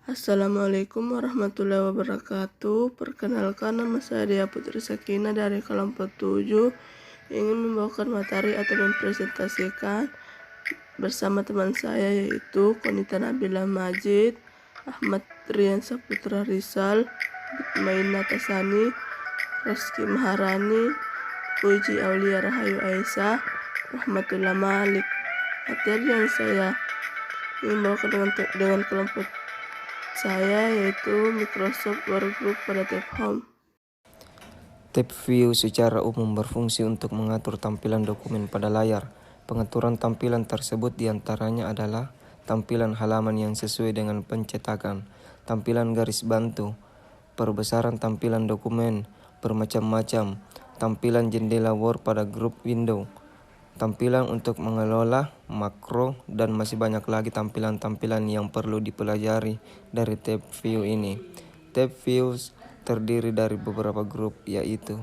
Assalamualaikum warahmatullahi wabarakatuh. Perkenalkan, nama saya Dia Putri Sakina dari kelompok 7. Ingin membawakan materi atau mempresentasikan bersama teman saya yaitu Konita Nabila Majid, Ahmad Rian Saputra Rizal, Maina Tasani, Reski Maharani, Puji Aulia Rahayu Aisyah, Rahmatullah Malik. Materi yang saya ingin bawakan dengan kelompok saya yaitu Microsoft Workgroup pada tab Home. Tab View secara umum berfungsi untuk mengatur tampilan dokumen pada layar. Pengaturan tampilan tersebut diantaranya adalah tampilan halaman yang sesuai dengan pencetakan, tampilan garis bantu, perbesaran tampilan dokumen bermacam-macam, tampilan jendela Word pada grup window, tampilan untuk mengelola makro, dan masih banyak lagi tampilan-tampilan yang perlu dipelajari dari tab view ini. Tab views terdiri dari beberapa grup, yaitu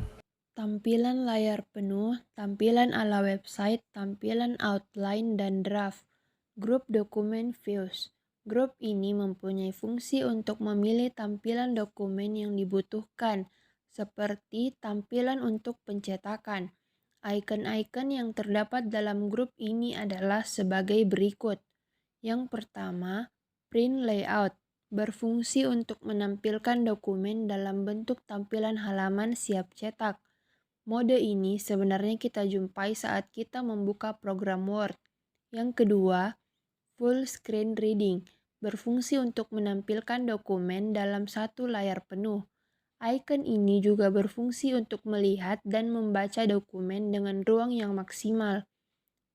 tampilan layar penuh, tampilan ala website, tampilan outline, dan draft. Grup dokumen views. Grup ini mempunyai fungsi untuk memilih tampilan dokumen yang dibutuhkan, seperti tampilan untuk pencetakan. Icon-icon yang terdapat dalam grup ini adalah sebagai berikut. Yang pertama, print layout. Berfungsi untuk menampilkan dokumen dalam bentuk tampilan halaman siap cetak. Mode ini sebenarnya kita jumpai saat kita membuka program Word. Yang kedua, full screen reading. Berfungsi untuk menampilkan dokumen dalam satu layar penuh. Icon ini juga berfungsi untuk melihat dan membaca dokumen dengan ruang yang maksimal.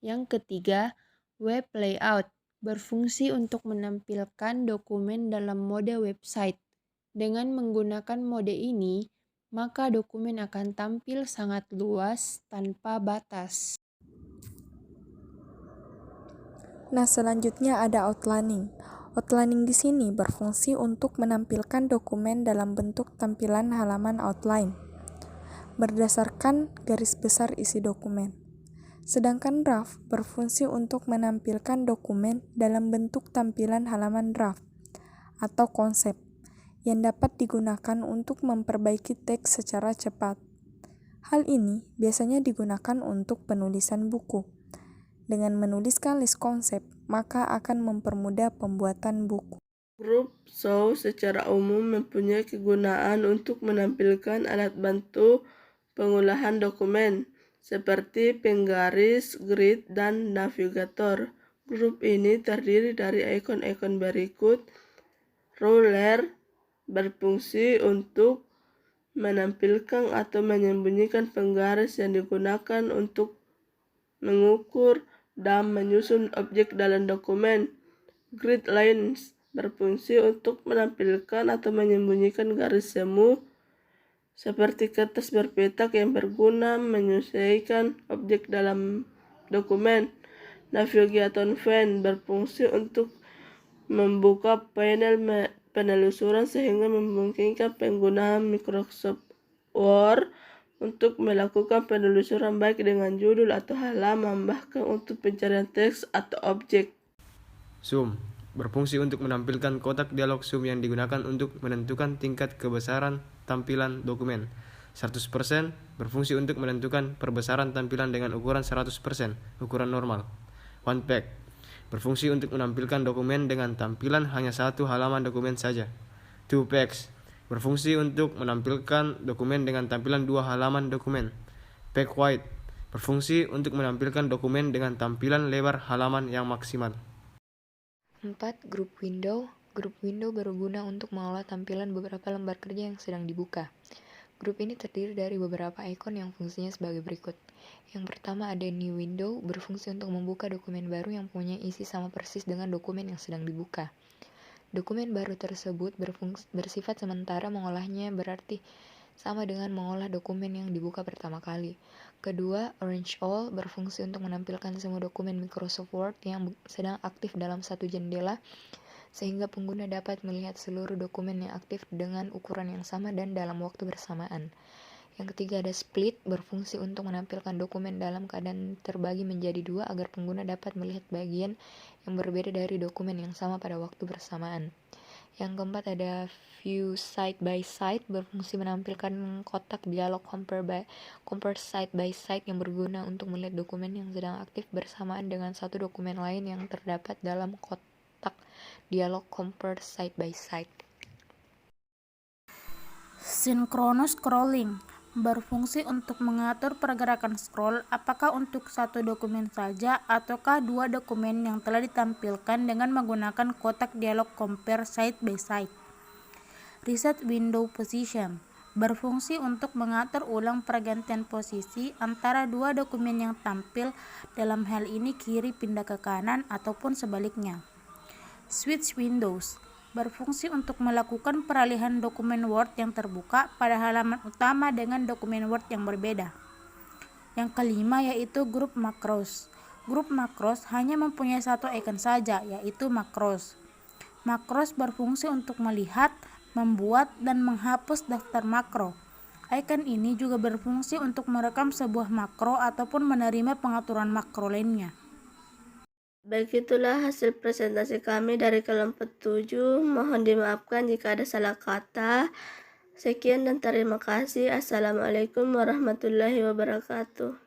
Yang ketiga, web layout. Berfungsi untuk menampilkan dokumen dalam mode website. Dengan menggunakan mode ini, maka dokumen akan tampil sangat luas tanpa batas. Nah, selanjutnya ada outlining. Outlining di sini berfungsi untuk menampilkan dokumen dalam bentuk tampilan halaman outline berdasarkan garis besar isi dokumen. Sedangkan draft berfungsi untuk menampilkan dokumen dalam bentuk tampilan halaman draft atau konsep yang dapat digunakan untuk memperbaiki teks secara cepat. Hal ini biasanya digunakan untuk penulisan buku. Dengan menuliskan list konsep, maka akan mempermudah pembuatan buku. Grup show secara umum mempunyai kegunaan untuk menampilkan alat bantu pengolahan dokumen seperti penggaris, grid, dan navigator. Grup ini terdiri dari ikon-ikon berikut. Ruler berfungsi untuk menampilkan atau menyembunyikan penggaris yang digunakan untuk mengukur dan menyusun objek dalam dokumen. Grid lines berfungsi untuk menampilkan atau menyembunyikan garis semu seperti kertas berpetak yang berguna menyesuaikan objek dalam dokumen. Navigation pane berfungsi untuk membuka panel penelusuran sehingga memungkinkan pengguna Microsoft Word untuk melakukan penelusuran baik dengan judul atau halaman, bahkan untuk pencarian teks atau objek. Zoom berfungsi untuk menampilkan kotak dialog zoom yang digunakan untuk menentukan tingkat kebesaran tampilan dokumen. 100% berfungsi untuk menentukan perbesaran tampilan dengan ukuran 100%, ukuran normal. One Pack berfungsi untuk menampilkan dokumen dengan tampilan hanya satu halaman dokumen saja. Two Packs berfungsi untuk menampilkan dokumen dengan tampilan dua halaman dokumen. Pack Wide berfungsi untuk menampilkan dokumen dengan tampilan lebar halaman yang maksimal. 4. Grup window. Grup window berguna untuk mengolah tampilan beberapa lembar kerja yang sedang dibuka. Grup ini terdiri dari beberapa ikon yang fungsinya sebagai berikut. Yang pertama ada new window, berfungsi untuk membuka dokumen baru yang punya isi sama persis dengan dokumen yang sedang dibuka. Dokumen baru tersebut bersifat sementara, mengolahnya berarti sama dengan mengolah dokumen yang dibuka pertama kali. Kedua, Arrange All berfungsi untuk menampilkan semua dokumen Microsoft Word yang sedang aktif dalam satu jendela, sehingga pengguna dapat melihat seluruh dokumen yang aktif dengan ukuran yang sama dan dalam waktu bersamaan. Yang ketiga ada Split, berfungsi untuk menampilkan dokumen dalam keadaan terbagi menjadi dua agar pengguna dapat melihat bagian yang berbeda dari dokumen yang sama pada waktu bersamaan. Yang keempat ada view side by side, berfungsi menampilkan kotak dialog compare side by side yang berguna untuk melihat dokumen yang sedang aktif bersamaan dengan satu dokumen lain yang terdapat dalam kotak dialog compare side by side. Synchronous scrolling berfungsi untuk mengatur pergerakan scroll apakah untuk satu dokumen saja ataukah dua dokumen yang telah ditampilkan dengan menggunakan kotak dialog compare side by side. Reset window position berfungsi untuk mengatur ulang pergantian posisi antara dua dokumen yang tampil, dalam hal ini kiri pindah ke kanan ataupun sebaliknya. Switch windows berfungsi untuk melakukan peralihan dokumen Word yang terbuka pada halaman utama dengan dokumen Word yang berbeda. Yang kelima yaitu grup makros. Grup makros hanya mempunyai satu icon saja, yaitu makros. Makros berfungsi untuk melihat, membuat, dan menghapus daftar makro. Icon ini juga berfungsi untuk merekam sebuah makro ataupun menerima pengaturan makro lainnya. Begitulah hasil presentasi kami dari kelompok 7. Mohon dimaafkan jika ada salah kata. Sekian dan terima kasih. Assalamualaikum warahmatullahi wabarakatuh.